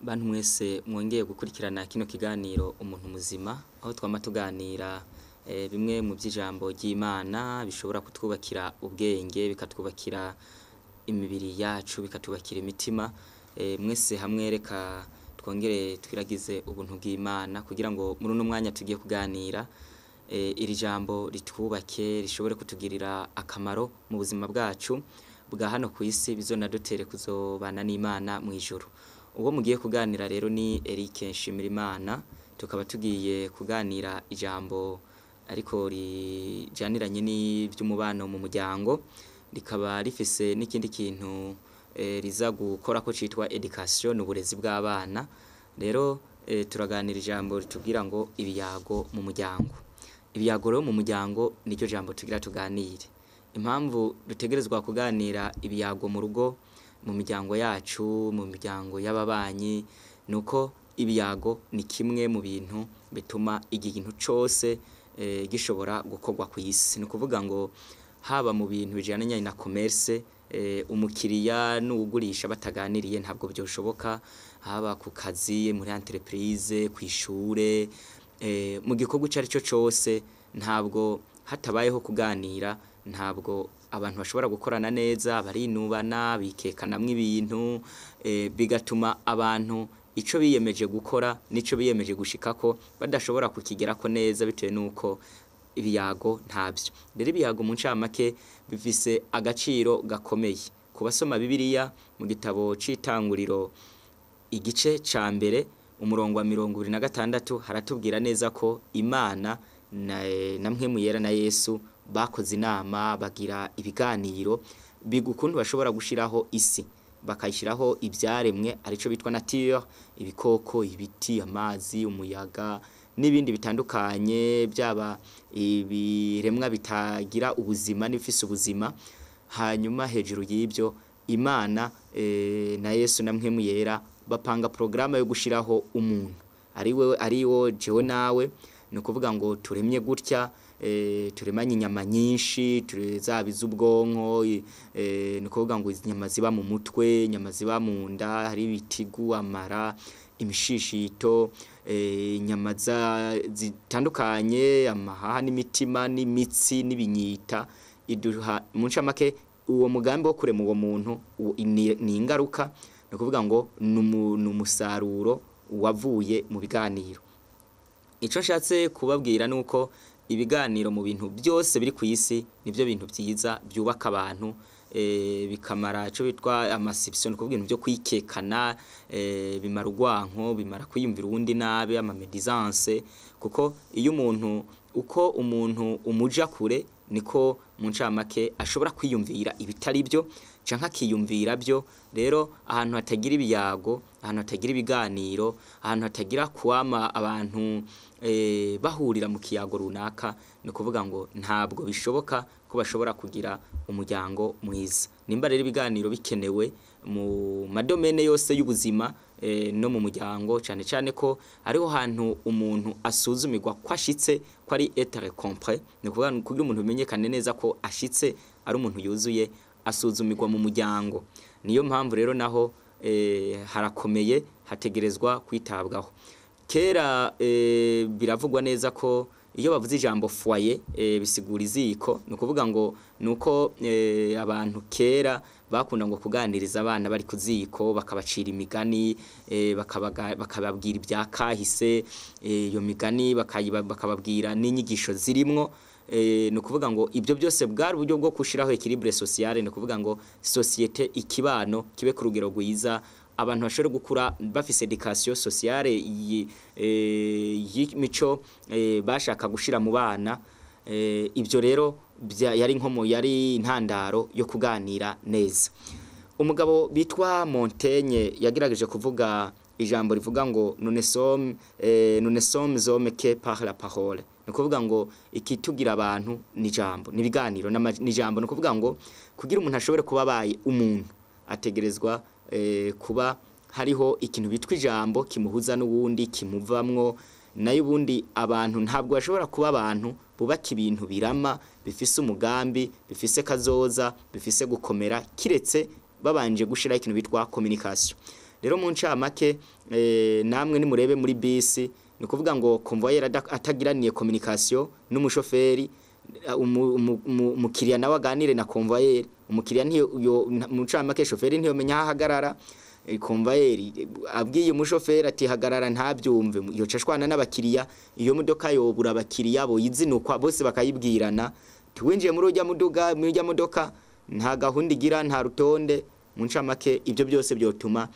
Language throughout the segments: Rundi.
Bantu mwese mwongeye gukurikirana kino kiganiro umuntu muzima aho twama tuganira bimwe mu by'ijambo ry'Imana bishobora kutwubakira ubwenge bikatwubakira imibiri yacu bikatubakira imitima mwese hamwe reka twongere twiragize ubuntu bw'Imana kugira ngo muri uno mwanya tugiye kuganira iri jambo ritwubake rishobore kutugirira akamaro mu buzima bwacu bwa hano ku isi bizonadutere kuzobana n'Imana mu ijuru. Uwo mugiye kuganira rero ni Eric Nshimirimana, tukaba tugiye kuganira ijambo ariko rijaniranye n'ivy'umubano mu muryango, rikaba rifise n'ikindi kintu riza gukora ko citwa education uburezi bw'abana. Rero turaganira ijambo ritubwira ngo ibiyago mu muryango. Ibiyago rero mu muryango nicyo jambo tugira tuganire. Impamvu dutegerezwa kuganira ibiyago mu rugo, mu miryango yacu, mu miryango y'ababanyi, nuko ibiyago ni kimwe mu bintu bituma ikintu cyose gishobora gukorwa ku isi. Ni kuvuga ngo haba mu bintu bijyanye na commerce, umukiriya n'ugurisha bataganiriye ntabwo byoshoboka, haba ku kazi, muri entreprise, ku ishure, mu gikorwa icyo ari cyo cyose, ntabwo hatabayeho kuganira, ntabwo abantu bashobora gukorana neza, barinubana, bikekanamwe ibintu, bigatuma abantu ico biyemeje gukora nico biyemeje gushikako badashobora kukigerako neza bitewe nuko ibiyago ntabyo. Rero ibiyago mu ncamake bifise agaciro gakomeye. Kubasoma Bibiliya mu gitabo c'itanguriro igice ca mbere umurongo wa 26 haratubwira neza ko Imana na mpwemu yera na Yesu bakoze inama bagira ibiganiro bigukundu bashobora gushiraho isi, bakayishiraho ibyaremwe arico bitwa nature, ibikoko, ibiti, amazi, umuyaga n'ibindi bitandukanye, byaba ibiremwa bitagira ubuzima n'ibifise ubuzima. Hanyuma hejuru y'ibyo Imana na Yesu na mpwemu yera bapanga programa yo gushiraho umuntu ariwo jewe nawe. Ni kuvuga ngo turemye gutya, turemanye inyama nyinshi, turezabiza ubwonko, ni kuvuga ngo inyama ziba mu mutwe, inyama ziba mu nda, hari ibitigu, amara, imishishito, inyama zitandukanye, amahaha n'imitima n'imitsi n'ibinyita. Iduha mu ncamake uwo mugambi wo kurema uwo muntu ni ingaruka, ni kuvuga ngo n'umusaruro wavuye mu biganiro. Ico nshatse kubabwira nuko ibiganiro mu bintu byose biri ku isi nivyo bintu byiza byubaka abantu, bikamara cyo bitwa amasipsion, ni kuvuga ibintu byo kwikekana, bimara urwanko, bimara kwiyumvira uwundi nabe, amamedisance, kuko iyo uko umuntu umuja kure niko mu ncamake ashobora kwiyumvira ibitari byo canka kiyumvira byo. Rero ahantu hatagira ibiyago, ahantu hatagira ibiganiro, ahantu hatagira kwama abantu bahurira mu kiyago runaka, ni kuvuga ngo ntabwo bishoboka ko bashobora kugira umuryango mwiza. Nimba rero ibiganiro bikenewe mu madomene yose y'ubuzima no mu muryango, cyane ko ariho hantu umuntu asuzumirwa ko ashitse ko ari être complet, ni kuvuga kugira umuntu bimenyekane neza ko ashitse ari umuntu yuzuye, asuzumirwa mu muryango. Niyo mpamvu rero naho harakomeye, hategerezwa kwitabwaho. Kera biravugwa neza ko iyo bavuze ijambo foyer bisigura iziko, ni kuvuga ngo nuko abantu kera bakunda ngo kuganiriza abana bari kuziko, bakabacira imigani, bakababwira ibya kahise, iyo migani bakababwira n'inyigisho zirimwo. Ni kuvuga ngo ibyo byose bwari uburyo bwo gushiraho equilibre sociale, ni kuvuga ngo societe ikibano kibe ku rugero rwiza, abantu bashobora gukura bafise education sociale y'imico bashaka gushira mu bana. Ibyo rero yari intandaro yo kuganira neza. Umugabo bitwa Montaigne yagerageje kuvuga ijambo rivuga ngo nous ne sommes hommes que par la parole. Ni kuvuga ngo ikitugira abantu ni jambo, ni biganiro ni jambo. Ni kuvuga ngo kugira umuntu ashobore kuba baye umuntu ategerezwa kuba hariho ikintu bitwa ijambo kimuhuza n'uwundi, kimuvamwo nayo ubundi. Abantu ntabwo bashobora kuba abantu bubaka ibintu birama, bifise umugambi, bifise kazoza, bifise gukomera, kiretse babanje gushira ikintu bitwa communication. rero mu ncamake namwe nimurebe muri bisi ni kuvuga ngo convoyeur atagiraniye communication n'umushoferi umukiriya nawe aganire na convoyeur, umukiriya ntiyo mu ncamake shoferi ntiyo menya ahagarara, convoyeur abwiye umushoferi ati hagarara ntabyumve, yoca ashwana n'abakiriya, iyo modoka yobura abakiriya bo yizinukwa bose bakayibwirana, tuwinjiye muri urya modoka nta gahunda igira, nta rutonde. Mu ncamake ibyo byose byotuma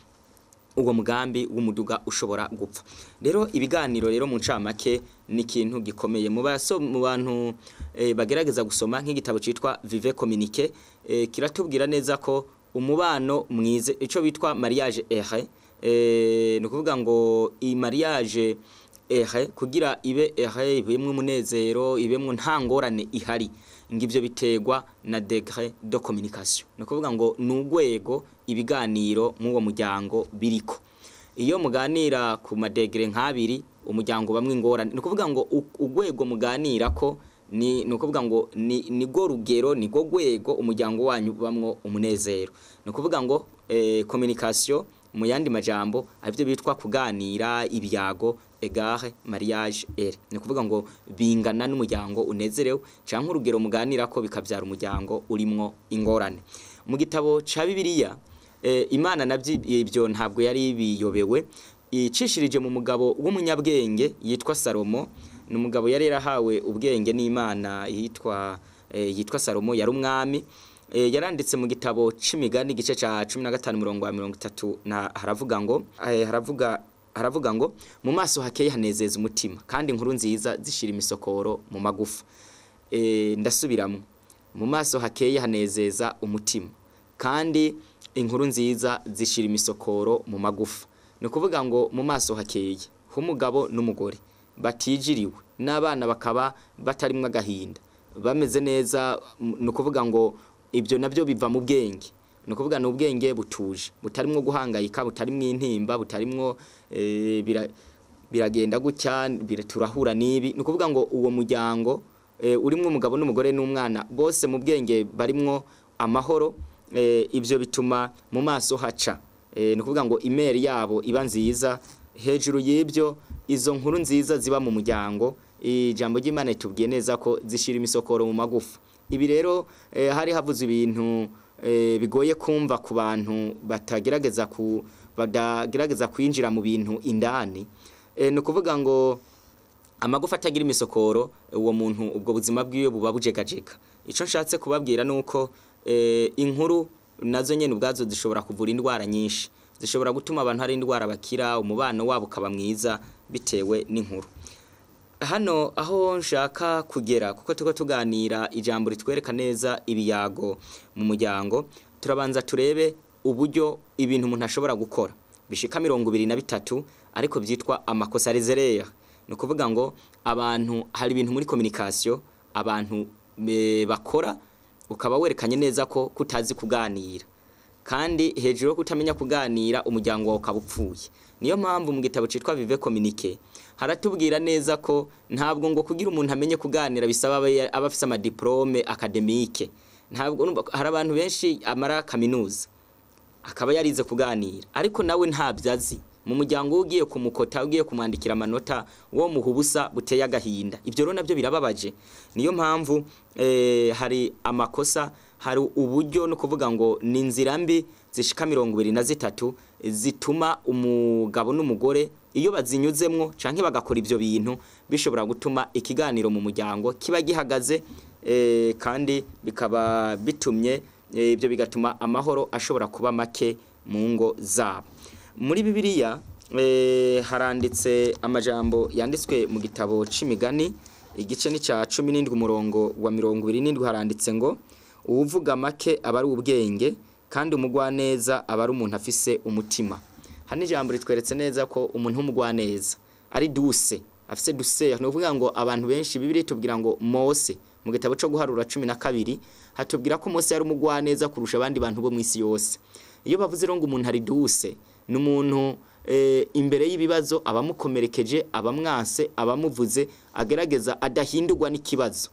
uwo mugambi w'umuduga ushobora gupfa. Rero ibiganiro rero mu ncamake ni ikintu gikomeye mu bantu bagerageza gusoma nk'igitabo citwa Vive Communiquer, kiratubwira neza ko umubano mwize ico bitwa mariage heureux, no kuvuga ngo i mariage heureux kugira ibe heureux, ibemwe umunezero, ibemwe nta ngorane ihari, ngivyo biterwa na degré de communication, no kuvuga ngo n'ugwego ibiganiro mu wo muryango biriko. Iyo muganira ku madegre nk'abiri umuryango bamwe ingorane, no kuvuga ngo ugwego muganira ko no kuvuga ngo ni go rugero, ni go gwego umuryango wanyu bamwo umunezero, no kuvuga ngo communication mu yandi majambo avyo bitwa kuganira, ibyago egare mariage ere, ni kuvuga ngo bingana n'umuryango unezerewe canke urugero muganira ko bikavyara umuryango urimwo ingorane. Mu gitabo ca Bibiliya Imana navyo ibyo ntabwo yari biyobewe, icishirije mu mugabo w'umunyabwenge yitwa Salomo. Ni umugabo yari yarahawe ubwenge n'Imana yitwa Salomo, yari umwami. Yaranditse mu gitabo c'imigani gice ca 15:30 na haravuga ngo mu maso hakeye hanezeza umutima, kandi inkuru nziza zishira imisokoro mu magufa. Ndasubiramwe, mu maso hakeye hanezeza umutima, kandi inkuru nziza zishira imisokoro mu magufa. No kuvuga ngo mu maso hakeye h'umugabo n'umugore batijiriwe n'abana bakaba batarimwe agahinda, bameze neza, no kuvuga ngo ibyo navyo biva mu bwenge, no kuvuga no ubwenge butuje, butarimwo guhangayika, butarimwo intimba, butarimwo biragenda gutya turahura nibi. No kuvuga ngo uwo muryango urimwo umugabo n'umugore n'umwana bose mu bwenge barimwo amahoro, ibyo bituma mu maso haca, no kuvuga ngo imeri yabo iba nziza. Hejuru y'ibyo izo nkuru nziza ziba mu muryango, ijambo ry'Imana itubwiye neza ko zishira imisokoro mu magufa. Ibi rero hari havuze ibintu bigoye kumva ku bantu batagerageza kwinjira mu bintu indani, no kuvuga ngo amagufa atagira imisokoro, uwo muntu ubwo buzima bwiwe buba bujegajega. Ico nshatse kubabwira nuko inkuru nazo nyene ubwazo zishobora kuvura indwara nyinshi, zishobora gutuma abantu hari indwara bakira, umubano wabo ukaba mwiza bitewe n'inkuru. Hano aho nshaka kugera, kuko tuko tuganira ijambo ritwereka neza ibiyago mu muryango, turabanza turebe uburyo ibintu umuntu ashobora gukora bishika 23 ariko byitwa amakosa rezereya. No kuvuga ngo abantu hari ibintu muri communication abantu bakora ukaba werekanye neza ko kutazi kuganira, kandi hejuru yo kutamenya kuganira umuryango wawe ukabupfuye. Niyo mpamvu mu gitabo citwa Vive Communiquer haratubwira neza ko ntabwo ngo kugira umuntu amenye kuganira bisaba abafise ama diplome academique. Ntabwo hari abantu benshi amara kaminuza akaba yarize kuganira, ariko nawe ntabyazi. Mu muryango ugiye kumukota, ugiye kumwandikira amanota, wo muhubusa buteye agahinda. Ibyo rero nabyo birababaje. Niyo mpamvu hari amakosa, hari uburyo, no kuvuga ngo ni inzira mbi zishika 23 zituma umugabo n'umugore iyo bazinyuzemwo canke bagakora ibyo bintu bishobora gutuma ikiganiro mu muryango kiba gihagaze, kandi bikaba bitumye ibyo bigatuma amahoro ashobora kuba make mu ngo zabo. Muri Bibiliya haranditse amajambo yanditswe mu gitabo c'imigani igice ni ca 17 umurongo wa 27 haranditse ngo uvuga make aba ari ubwenge, kandi umugwaneza aba ari umuntu afise umutima. Hani ijambo ritweretse neza ko umuntu w'umugwaneza ari douce, afise douceur. No kuvuga ngo abantu benshi Bibiliya itubwira ngo Mose mu gitabo cyo guharura 12 hatubwira ko Mose yari umugwaneza kurusha abandi bantu bo mwisi yose. Iyo bavuze ngo umuntu ari douce, n'umuntu imbere y'ibibazo abamukomerekeje, abamwanse, abamuvuze agerageza adahindurwa n'ikibazo,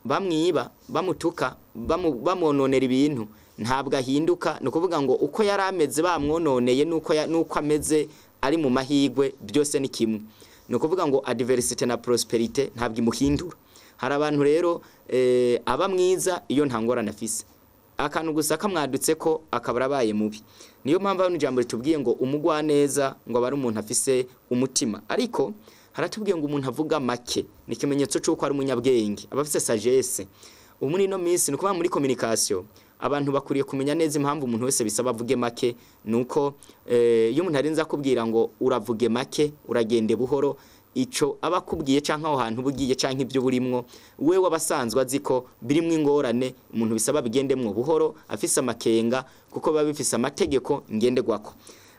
bamwiba, bamutuka, bamononera ibintu, ntabwo ahinduka, no kuvuga ngo uko yari ameze bamwononeye nuko ameze ari mu mahigwe byose ni kimwe. No kuvuga ngo adversity na prosperity ntabwo imuhindura. Hari abantu rero aba mwiza iyo nta ngorane afise, akantu gusa kamwadutse ko akaba arabaye mubi. Niyo mpamvu hano ijambo ritubwiye ngo umugwa neza ngo abari umuntu afise umutima, ariko haratubwiye ngo umuntu avuga make ni ikimenyetso cy'uko ari umunyabwenge, abafise sagesse. Muri no minsi nuko muri communication abantu bakuriye kumenya neza impamvu umuntu wese bisaba avuge make, nuko iyo umuntu arinza kubwira ngo uravuge make uragende buhoro, ico abakubwiye canka aho hantu bugiye canka ibyo burimwo wewe abasanzwe aziko birimwe ingorane, umuntu bisaba bigendemwo buhoro afise amakenga kuko baba bifise amategeko ngendegwako.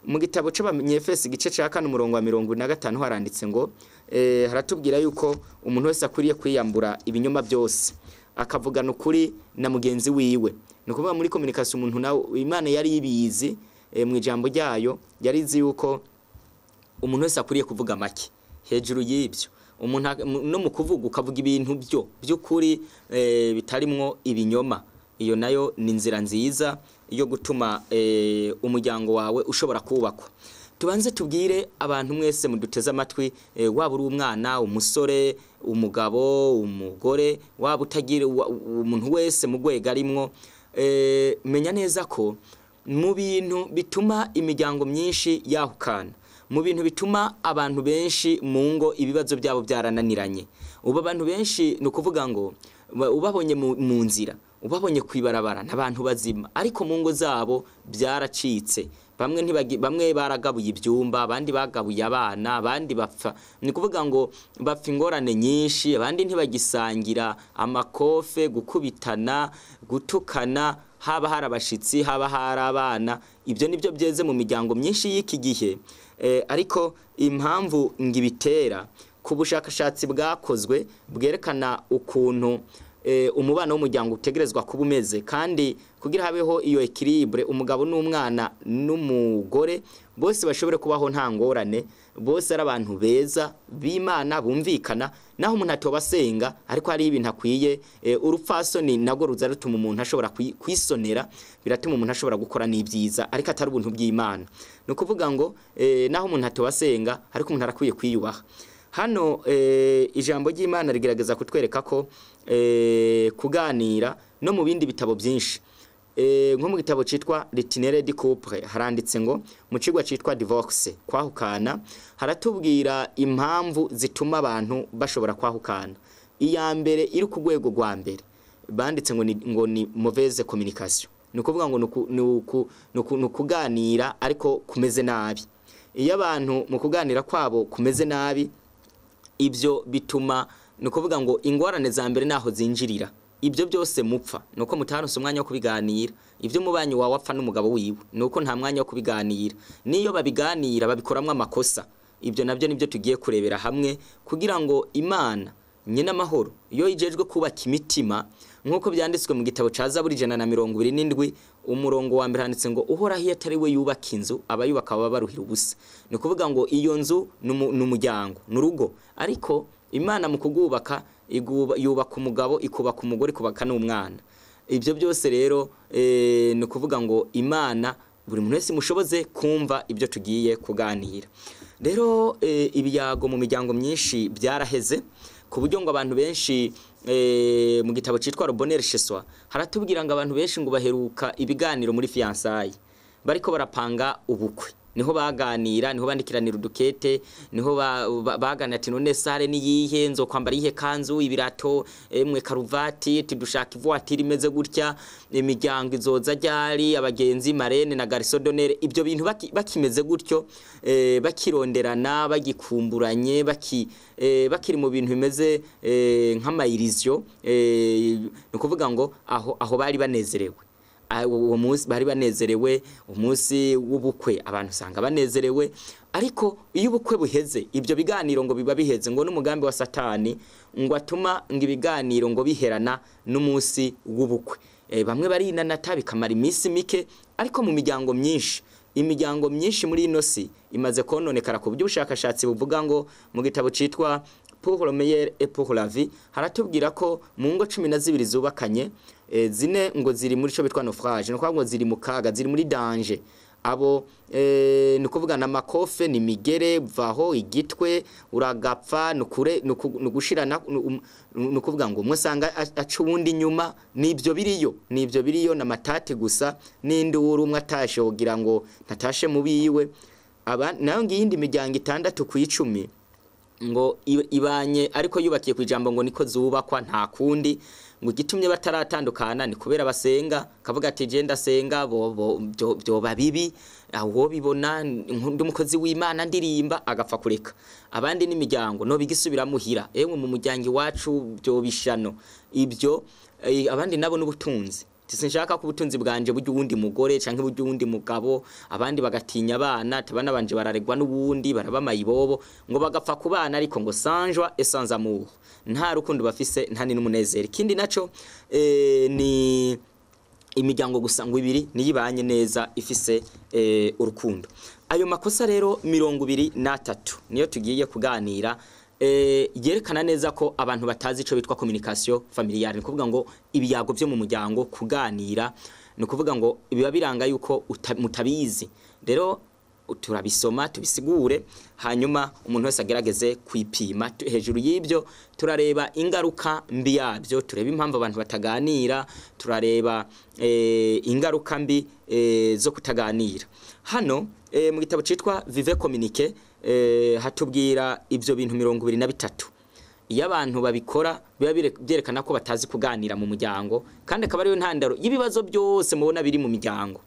Mu gitabo c'Abanyefesi igice ca 4 umurongo wa 55 haranditse ngo haratubwira yuko umuntu wese akuriye kwiyambura ibinyoma byose akavugana ukuri na mugenzi wiwe. No kuvuga muri communication umuntu nawe Imana yari ibizi mu ijambo ryayo yarizi yuko umuntu wese akuriye kuvuga make. Hejuru y'ibyo umuntu no mu kuvuga ukavuga ibintu by'ukuri bitarimwo ibinyoma, iyo nayo ni inzira nziza yo gutuma umuryango wawe ushobora kubakwa. Tubanze tubwire abantu mwese muduteze amatwi, waba uri umwana, umusore, umugabo, umugore, waba utagira umuntu wese mu gwega arimwo, menya neza ko mu bintu bituma imiryango myinshi yahukana, mu bintu bituma abantu benshi mu ngo ibibazo byabo byarananiranye, uba abantu benshi no kuvuga ngo ubabonye mu nzira, ubabonye kwibarabara n'abantu bazima, ariko mu ngo zabo byaracitse. Bamwe baragabuye ibyumba, abandi bagabuye abana, abandi bapfa. Ni kuvuga ngo bapfa ingorane nyinshi, abandi ntibagisangira, amakofe, gukubitana, gutukana, haba harabashitsi, haba harabana. Ibyo nibyo byeze mu miryango myinshi y'iki gihe. Ariko impamvu ngibitera ku bushakashatsi bwakozwe bwerekana ukuntu umubano w'umuryango utegerezwa kuba umeze, kandi kugira habeho iyo equilibre, umugabo n'umwana n'umugore bose bashobore kubaho nta ngorane, bose ari abantu beza b'Imana bumvikana, naho umuntu atobasenga ariko hari ibintu akwiye. Urupfasoni nago ruza rutuma umuntu ashobora kwisonera, biratuma umuntu ashobora gukora n'ibyiza ariko atari ubuntu bw'Imana. No kuvuga ngo naho umuntu atobasenga ariko umuntu arakwiye kwiyubaha. Hano ijambo ry'Imana rigerageza kutwereka ko kuganira no mu bindi bitabo byinshi, nko mu gitabo citwa L'Itinéraire du couple haranditse ngo mu cigwa citwa divorce, kwahukana, haratubwira impamvu zituma abantu bashobora kwahukana. Iya mbere iri ku rwego rwa mbere banditse ngo ni mauvaise communication, no kuvuga ngo no kuganira ariko kumeze nabi. Iyo abantu mu kuganira kwabo kumeze nabi, ibyo bituma no kuvuga ngo ingorane za mbere naho zinjirira, ibyo byose mupfa nuko mutaronse umwanya wo kubiganira. Ibyo mubanyi wawe apfa n'umugabo wiwe nuko nta mwanya wo kubiganira, niyo babiganira babikoramwe amakosa. Ibyo nabyo nibyo tugiye kurebera hamwe kugira ngo Imana nyina amahoro iyo ijejwe kubaka imitima, nkuko byanditswe mu gitabo ca Zaburi 127 umurongo wa mbere handitse ngo uhoraho iyo atari we yubaka inzu abayubaka baba baruhira ubusa. Ni kuvuga ngo iyo nzu n'umuryango n'urugo, ariko Imana mu kugubaka yubaka umugabo, ikubaka umugore, ikubaka n'umwana. Ibyo byose rero ni kuvuga ngo Imana buri muntu wese mushoboze kumva ibyo tugiye kuganira. Rero ibiyago mu miryango myinshi byaraheze ku buryo ngo abantu benshi mu gitabo citwa Le Bonheur chez soi haratubwira ngo abantu benshi ngo baheruka ibiganiro muri fiançailles bariko barapanga ubukwe, niho baganira, niho bandikiranira udukete, niho bagana ati none sare ni yihe, nzo kwambara ihe kanzu, ibirato, mwe karuvati, tidushaka ivoitire imeze gutya, imiryango izoza ryari, abagenzi marene na garçon d'honneur. Ibyo bintu bakimeze gutyo, bakironderana, bagikumburanye, bakiri mu bintu bimeze nk'amayirizyo, no kuvuga ngo aho bari banezerewe. Uwo munsi bari banezerewe, umunsi w'ubukwe abantu usanga banezerewe. Ariko iyo ubukwe buheze, ibyo biganiro ngo biba biheze, ngo n'umugambi wa Satani ngo atuma ngo ibiganiro ngo biherana n'umunsi w'ubukwe. Bamwe barinanata bikamara iminsi mike, ariko mu miryango myinshi muri ino si imaze kononekara ku buryo ubushakashatsi buvuga ngo mu gitabo citwa Pour le meilleur et pour la vie haratubwira ko mu ngo 12 zubakanye zine ngo ziri muri cyo bitwa naufrage, no ngo ziri mu kaga, ziri muri danger. Abo ni kuvuga na makofe ni migere vaho igitwe uragapfa nugushirana nukuvuga ngo musanga aca ubundi nyuma nibyo biriyo na matate gusa n'induru umwe atashe kugira ngo ntatashe mubiwe. Aba nayo ngiyindi miryango 6 ku 10 ngo ibanye ariko yubakiye ku ijambo ngo niko zubakwa nta kundi ngo gitumye bataratandukana ni kubera basenga kavuga ati je ndasenga byo babibi aho bibona ndumukozi w'Imana ndirimba agapfa kureka. Abandi n'imiryango no bigisubira muhira emwe mu muryango wacu byo bishano ibyo abandi nabo n'ubutunzi sinshaka ko ubutunzi bwanje buryo wundi mugore canke buryo wundi mugabo. Abandi bagatinya abana tabana banje bararegwa n'ubundi baraba mayibobo ngo bagapfa ku bana ariko ngo sanjwa essence amour nta rukundo bafise nta n'umunezero. Kindi naco ni imiryango gusa ngo ibiri niyibanye neza ifise urukundo. Ayo makosa rero 23 niyo tugiye kuganira yerekana neza ko abantu batazi ico bitwa communication familiale, ni kuvuga ngo ibiyago byo mu muryango kuganira, ni kuvuga ngo biba biranga yuko mutabizi. Rero turabisoma tubisigure hanyuma umuntu wese agerageze kwipima. Hejuru y'ibyo turareba ingaruka mbi yabyo, tureba impamvu abantu bataganira, turareba ingaruka mbi zo kutaganira. Hano mu gitabo citwa Vive Communiquer hatubwira ibyo bintu 23 iyo abantu babikora biba byerekana ko batazi kuganira mu muryango, kandi akaba ariyo ntandaro y'ibibazo byose mubona biri mu miryango.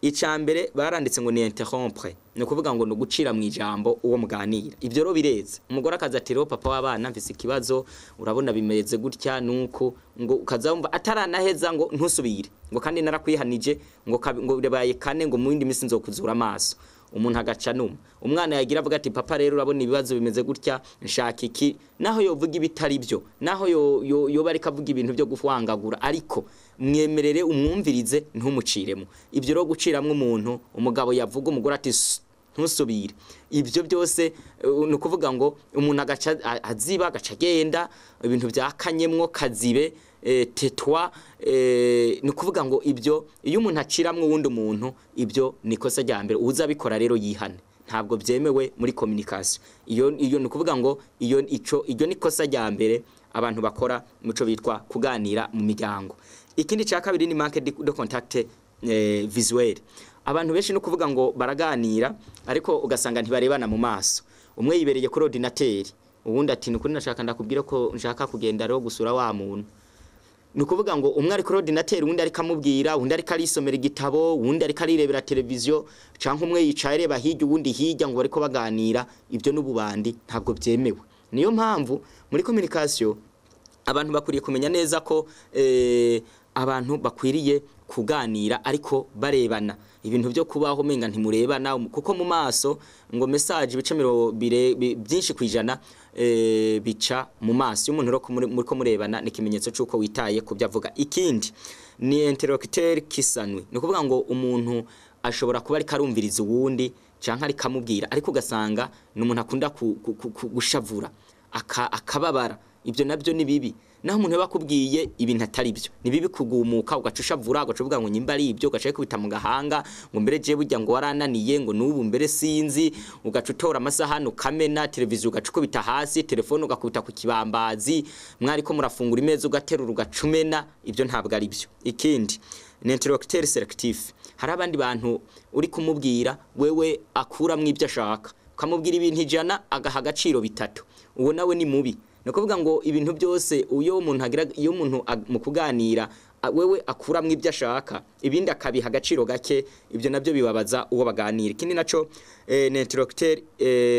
Icambere baranditse ngo ni interrompre, no kuvuga ngo no gucira mu ijambo uwo muganira. Ibyo ro bireze umugore akaza ati ro papa w'abana mfise ikibazo urabona bimeze gutya nuko ngo ukazamva ataranaheza ngo ntusubire ngo kandi narakwihanije ngo rebaye kane ngo mu yindi minsi nzokuzura amaso. Umuntu agaca numa umwana yagira avuga ati papa rero urabona ibibazo bimeze gutya nshaka iki, naho yovuga ibitari byo, naho yo bari kavuga ibintu byo gufwangagura, ariko mwemerere umwumvirize ntumuciremo. Ibyo ro guciramwe umuntu umugabo yavuga umugore ati ntusubire. Ibyo byose no kuvuga ngo umuntu agaca aziba agaca genda ibintu byakanyemwo kazibe tetwa ni kuvuga ngo ibyo iyo umuntu aciramwe wundi umuntu ibyo nikosa rya mbere uza bikora rero yihane, ntabwo byemewe muri communication. Iyo ni kuvuga ngo iyo nikosa rya mbere abantu bakora muco bitwa kuganira mu miryango. Ikindi cya kabiri ni manque de contact visuel. Abantu benshi no kuvuga ngo baraganira ariko ugasanga ntibarebana mu maso. Umwe yibereye kuri ordinateur ubundi ati nukuri nashaka ndakubwira ko nshaka kugenda rero gusura wa muntu. Nukuvuga ngo umwe ari kuri ordinateur undi ari kamubwira undi ari kalisomera igitabo undi ari kalirebera televiziyo canke umwe yicaye reba hirya ubundi hirya ngo bariko baganira. Ibyo n'ububandi ntabwo byemewe. Niyo mpamvu muri communication abantu bakuriye kumenya neza ko abantu bakwiriye kuganira ariko barebana. Ibintu byo kubaho menga ntimurebana kuko mu maso ngo message bice byinshi kwijana bica mu maso y'umuntu ro muriko murebana n'ikimenyetso cyuko witaye ku byavuga. Ikindi ni interlocuteur kisanwe, ni kuvuga ngo umuntu ashobora kuba ari karumviriza uwundi canka ari kamubwira ariko ugasanga n'umuntu akunda gushavura akababara. Ibyo nabyo ni bibi. Naho umuntu bakubwiye ibintu atari byo ni bibi kugumuka ugacushavura ugacuvuga ngo nyimba ari ibyo ugacaye kubita mu gahanga ngo mbere je burya ngo warananiye ngo nubu mbere sinzi ugacutora amasaha ukamena televiziyo ugacukubita hasi telefone ugakubita ku kibambazi mwari ko murafungura imeza ugaterura ugacumena. Ibyo ntabwo ari byo. Ikindi ni interlocuteur selectif. Hari abandi bantu uri kumubwira wewe akuramwe ibyo ashaka ukamubwira ibintu 100 agaha agaciro 3. Uwo nawe ni mubi. No kuvuga ngo ibintu byose iyo umuntu agira iyo umuntu mu kuganira wewe akuramwe ibyo ashaka ibindi akabiha agaciro gake, ibyo nabyo bibabaza uwo baganira. Kindi naco ni interlocuteur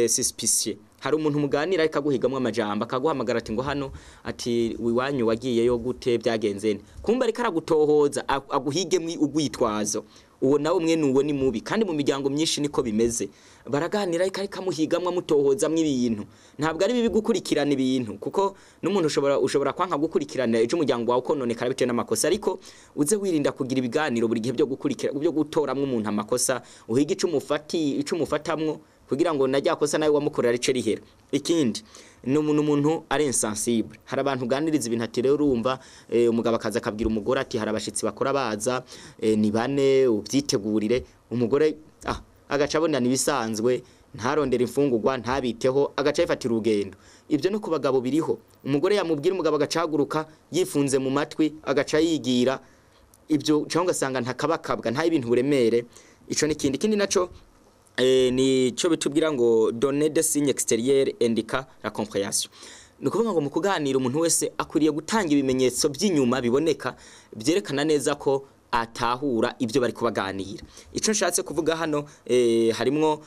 suspicieux. Hari umuntu muganira ariko aguhigamwe amajambo akaguhamagara ati ngo hano ati wiwanyu wagiye yo gute byagenze kumba ariko aragutohoza aguhigemwe ugwitwazo. Uwo nawe mwene uwo ni mubi, kandi mu miryango myinshi niko bimeze. Baraganira ariko kamuhigamwe mutohoza mw'ibintu. Ntabwo ari bibi gukurikirana ibintu kuko n'umuntu ushobora kwanka gukurikirana ejo umuryango wawe kononekara bitewe n'amakosa, ariko uze wirinda kugira ibiganiro buri gihe byo gukurikira byo gutoramwe umuntu amakosa uhiga ico umufatamwo kugira ngo najya kosa nawe wamukorera rice rihera. Ikindi n'umuntu ari insensible. Hari abantu ganiriza ibintu ati rero urumva umugabo akaza akabwira umugore ati hari abashitsi bakora baza ni bane ubyitegurire, umugore agaca abona nibisanzwe ntarondera imfungurwa ntabiteho agaca yifatira urugendo. Ibyo no ku bagabo biriho, umugore yamubwira umugabo agacaguruka yifunze mu matwi agaca yigira, ibyo cyangwa gasanga ntakabakabwa nta ibintu buremere. Ico ni kindi naco ni cyo bitubwira ngo donner des signes extérieurs indiquent la compréhension. Nukuvuga ngo mu kuganira umuntu wese akwiriye gutanga ibimenyetso by'inyuma biboneka byerekana neza ko atahura ibyo bari kubaganira. Ico nshatse kuvuga hano harimwo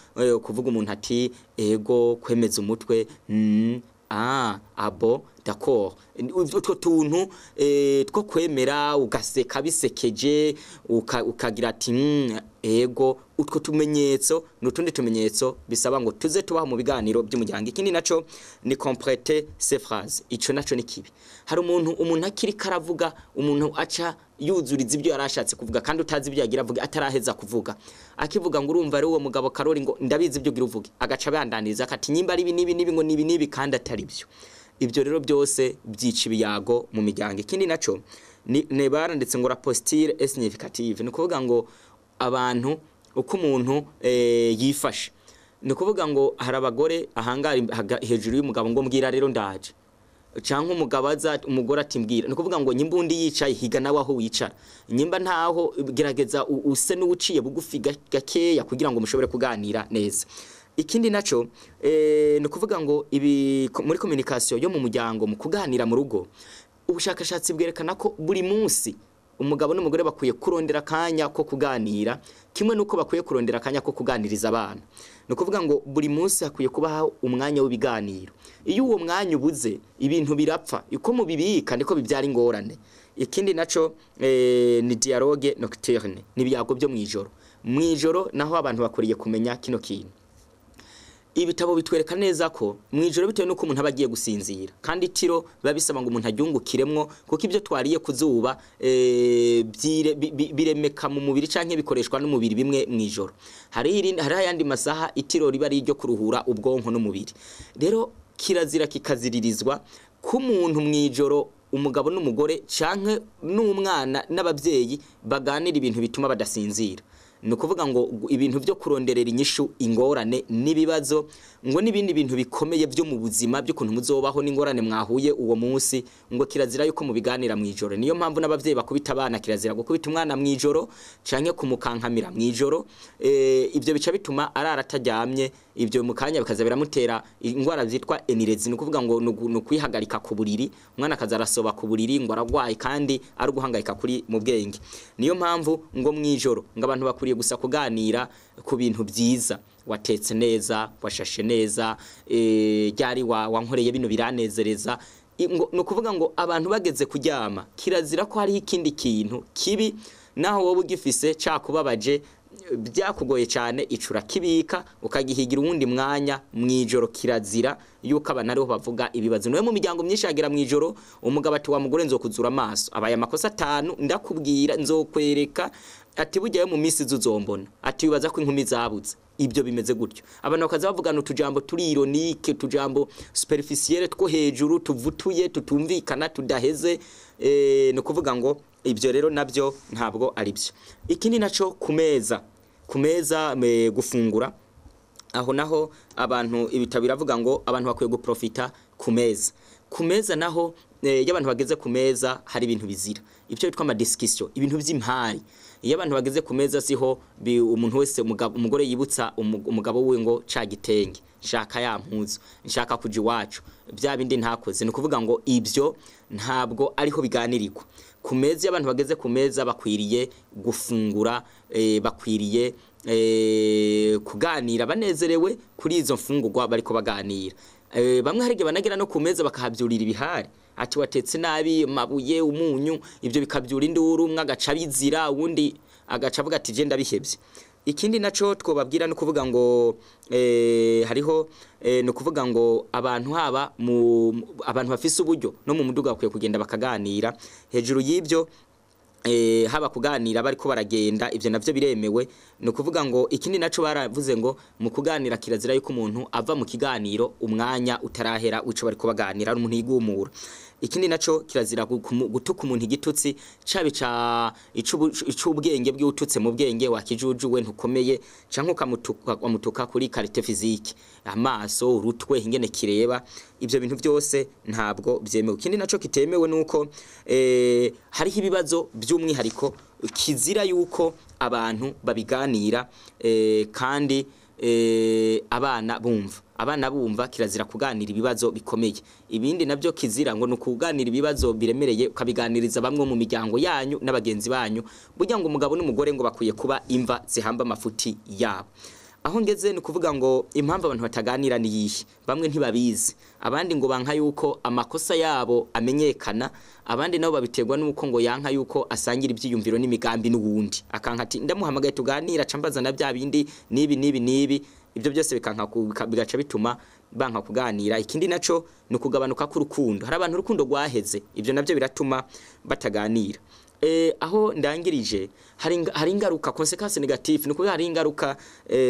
kuvuga umuntu ati ego kwemeza umutwe abo d'accord, utwo tuntu two kwemera ugaseka bisekeje ukagira ati ego, utwo tumenyetso n'utundi tumenyetso bisaba ngo tuze tubaho mu biganiro by'umuryango. Ikindi naco ni compléter ces phrases. Ico naco ni kibi. Hari umuntu akiri karavuga, umuntu aca yuzuriza ibyo yarashatse kuvuga kandi utazi ibyo yagira avuga ataraheza kuvuga, akivuga ngo urumva ari uwo mugabo Karori ngo ndabizi ibyo gira uvuge, agaca bandaniza akati nyimba ari nibi ngo nibi kandi atari byo. Ibyo rero byose byica ibiyago mu miryango. Ikindi naco ni baranditse ngo la posture est significative, ni kuvuga ngo abantu uko umuntu yifashe, ni kuvuga ngo hari abagore ahangara hejuru y'umugabo ngo mbwira rero ndaje, canke umugabo aza umugore ati mbwira, ni kuvuga ngo nyimbundi yicaye higa nawe aho wicara, nyimba ntaho gerageza use n'uciye bugufi gakeya kugira ngo mushobore kuganira neza. Ikindi naco ni kuvuga ngo ibi muri communication yo mu muryango mu kuganira mu rugo, ubushakashatsi bwerekana ko buri munsi umugabo n'umugore bakwiye kurondera kanya ko kuganira, kimwe nuko bakwiye kurondera kanya ko kuganiriza abana. No kuvuga ngo buri munsi hakwiye kubaho umwanya w'ibiganiro. Iyo uwo mwanya ubuze ibintu birapfa, uko mubibika niko bibyara ingorane. Ikindi naco ni dialogue nocturne, nibiyago byo mwijoro. Mwijoro naho abantu bakuriye kumenya kino kintu. Ibitabo bitwereka neza ko mwijoro bitewe nuko umuntu abagiye gusinzira, kandi tiro babisaba ngo umuntu agyungukiremwo kuko ibyo twariye kuzuba biremeka mu mubiri canke bikoreshwa n'umubiri bimwe mwijoro. Hari ayandi masaha itiro riba ari ryo kuruhura ubwonko n'umubiri. Rero kirazira kikaziririzwa ku muntu mwijoro umugabo n'umugore canke n'umwana n'abavyeyi baganira ibintu bituma badasinzira. Nukuvuga ngo ibintu byo kuronderera inyishu ingorane nibibazo ngo nibindi bintu bikomeye byo mu buzima byo kuntu muzobaho n'ingorane mwahuye uwo munsi, ngo kirazira yuko mubiganira mwijoro. Niyo mpamvu n'abavyeyi bakubita abana kirazira gukubita umwana mwijoro canke kumukankamira mwijoro. Ibyo bica bituma arara ataryamye, ibyo mukanya bikaza biramutera ingwara zitwa enirezi, nukuvuga ngo nukwihagarika ku buriri, umwana akaza arasoba ku buriri ngo aragwaye kandi ari guhangayika kuri mu bwenge. Niyo mpamvu ngo mwijoro ngo abantu bakuriye gusa kuganira ku bintu byiza, watetse neza, washashe neza, ryari wankoreye bino biranezereza. No kuvuga ngo abantu bageze kuryama kirazira ko hari ikindi kintu kibi naho wowe ugifise cakubabaje byakugoye cyane icura kibika ukagihigira uwundi mwanya mwijoro. Kirazira yuko abana ariho bavuga ibibazo. Noye mu miryango myinshi yagira mwijoro umugabo ati wa mugore nzokuzura amaso, abaye amakosa 5 ndakubwira nzokwereka ati bugiye mu misi zuzombona, ati bibaza ko inkumi zabuze. Ibyo bimeze gutyo, abantu bakaza bavugana utujambo turi ironique, tujambo superficiel two hejuru tuvutuye tutumvikana tudaheze. No kuvuga ngo ibyo rero nabyo ntabwo ari byo. Ikindi naco kumeza gufungura, aho naho abantu ibitabiravuga ngo abantu bakwiye guprofita kumeza naho y'abantu bageze kumeza hari ibintu bizira, ibyo bitwa ama discussion, ibintu by'impari. Iyo abantu bageze kumeza siho umuntu wese umugore yibutsa umugabo we ngo cagitenge, nshaka ya mpuzu, nshaka kuji wacu, bya bindi ntakoze. No kuvuga ngo ibyo ntabwo ariho biganirirwa. Kumeza y'abantu bageze kumeza bakwiriye gufungura, bakwiriye kuganira banezerewe kuri izo mfungurwa bariko baganira. Bamwe harige banagira no kumeza bakahabyurira ibihari, ati watetse nabi, mabuye, umunyu, ibyo bikabyura induru, umwe agaca bizira uwundi agaca avuga ati je ndabihebye. Ikindi naco twobabwira no kuvuga ngo hariho no kuvuga ngo abantu haba abantu bafise uburyo no mu muduga bakwiye kugenda bakaganira. Hejuru y'ibyo haba kuganira bariko baragenda ivyo navyo biremewe. No kuvuga ngo ikindi naco baravuze ngo mu kuganira kirazira yuko umuntu ava mu kiganiro umwanya utarahera wico bariko baganira ari umuntu yigumura. Ikindi naco kirazira gutuka umuntu igitutsi cabica icubwenge bw'ututse mu bwenge wakijujuwe ntukomeye canke ukamutuka kuri qualité physique, amaso, urutwe, ingene kireba, ivyo bintu byose ntabwo byemewe. Ikindi naco kitemewe nuko hariho ibibazo by'umwihariko kizira yuko abantu babiganira kandi abana bumva kirazira kuganira ibibazo bikomeye. Ibindi nabyo kizira ngo nukuganira ibibazo biremereye ukabiganiriza bamwe mu miryango yanyu n'abagenzi banyu, burya ngo umugabo n'umugore ngo bakwiye kuba imva zihamba amafuti yabo. Aho ngeze ni kuvuga ngo impamvu abantu bataganira ni yihe, bamwe ntibabizi, abandi ngo banka yuko amakosa yabo amenyekana, abandi nabo babiterwa nuko ngo yanka yuko asangira ibyiyumviro n'imigambi n'uwundi, akanka ati ndamuhamagaye tuganira cambaza na bya bindi nibi ibyo byose bigaca bituma banka kuganira. Ikindi naco ni kugabanuka k'urukundo, hari abantu urukundo rwaheze, ibyo nabyo biratuma bataganira. Aho ndangirije hari ingaruka consequence negative, nuko hari ingaruka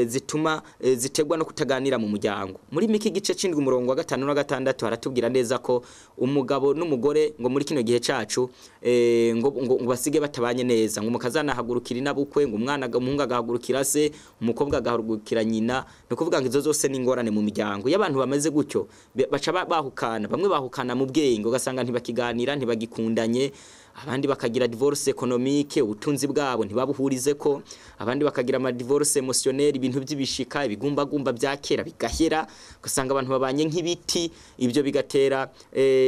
zituma zitegwa no kutaganira mu muryango. Muri miki gice c'indwi umurongo wa 5 na 6 haratubwira neza ko umugabo n'umugore ngo muri kino gihe cacu ngo basige batabanye neza, ngo mukazana hagurukira inabukwe, ngo umwana umuhungu agahagurukira se, umukobwa agahagurukira nyina. No kuvuga ngo izo zose ni ingorane mu miryango y'abantu bameze gutyo, baca bahukana, bamwe bahukana mu bwenge ugasanga ntibakiganira, ntibagikundanye, abandi bakagira divorce économique, ubutunzi bwabo ntibabuhurize ko, abandi bakagira ama divorce émotionnel, ibintu by'ibishika ibigumbagumba byakera bigahera, ugasanga abantu babanye nk'ibiti, ibyo bigatera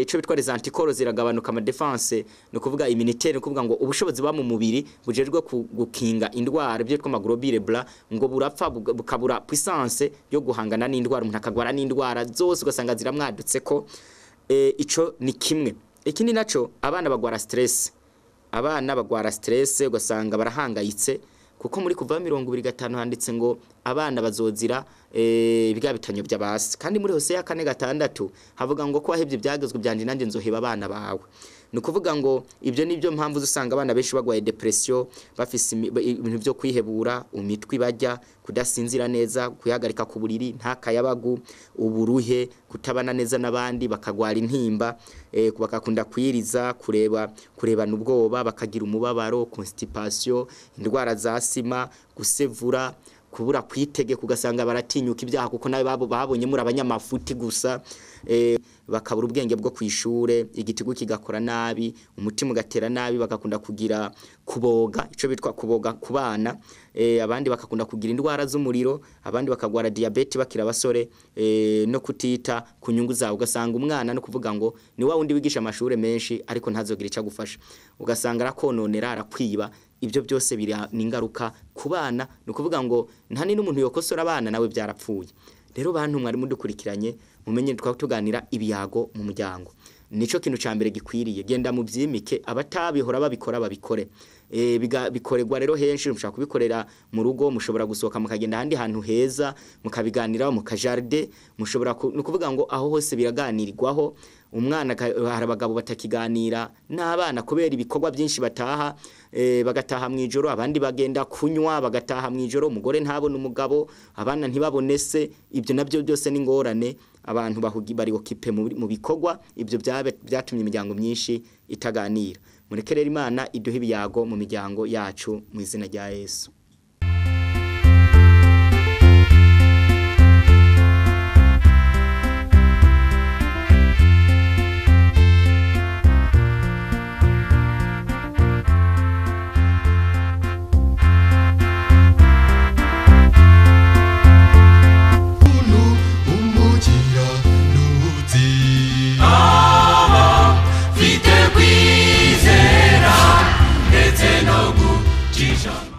ico bitwa les anticorps ziragabanuka, ama defense no kuvuga immunité, no kuvuga ngo ubushobozi ba mu mubiri bujejwe gukinga indwara, ibyo twama globule blanc ngo burapfa bukabura puissance yo guhangana n'indwara, umuntu akagwara n'indwara zose ugasanga ziramwadutse ko. Ico ni kimwe. Ikindi naco abana bagwara stress, ugasanga barahangayitse, kuko muri kuva 25 handitse ngo abana bazozira ibiga bitanyo by'abasi, kandi muri Hosea 4:6 havuga ngo ko wahebye byagezwe byanje nanje nzoheba abana bawe. Ni kuvuga ngo ibyo nibyo mpamvu usanga abana benshi bagwaye depression, bafise ibintu byo kwihebura, umitwi bajya, kudasinzira neza, kuyagarika ku buriri, nta kayabagu, uburuhe, kutabana neza n'abandi, bakagwara intimba, bakakunda kwiriza, kurebana ubwoba, bakagira umubabaro, constipation, indwara za sima, gusevura, kubura kwitege, kugasanga baratinyuka ibyaha kuko nawe babonye muri abanyamafuti gusa, bakabura ubwenge bwo kwishure, igitigu kigakora nabi, umutima ugatera nabi, bakakunda kugira kuboga, ico bitwa kuboga ku bana, abandi bakakunda kugira indwara z'umuriro, abandi bakagwara diabete bakira basore, no kutita ku nyungu zawo, ugasanga umwana no kuvuga ngo ni wa wundi wigisha amashure menshi ariko ntazogira ica gufasha, ugasanga arakononera, arakwiba. Ibyo byose biri n'ingaruka ku bana, no kuvuga ngo ntani n'umuntu yokosora abana nawe byarapfuye. Rero bantu mwari mudukurikiranye mumenye twatuganira ibiyago mu muryango, nico kintu cambere gikwiriye, genda mu byimike, abatabihora babikora babikore. Bikorerwa rero henshi, mushaka kubikorera mu rugo, mushobora gusohoka mukagenda handi hantu heza mukabiganiraho mu kajarde, mushobora no kuvuga ngo aho hose biraganirirwaho. Umwana hari abagabo batakiganira n'abana kubera ibikorwa byinshi bataha, bagataha mu ijoro, abandi bagenda kunywa bagataha mu ijoro, umugore ntabone umugabo, abana ntibabonese. Ibyo nabyo byose ni ngorane, abantu bari okipe mu bikorwa, ibyo byatumye imiryango myinshi itaganira. Murekerera Imana iduhe ibiyago mu miryango yacu mu izina rya Yesu. Teacher.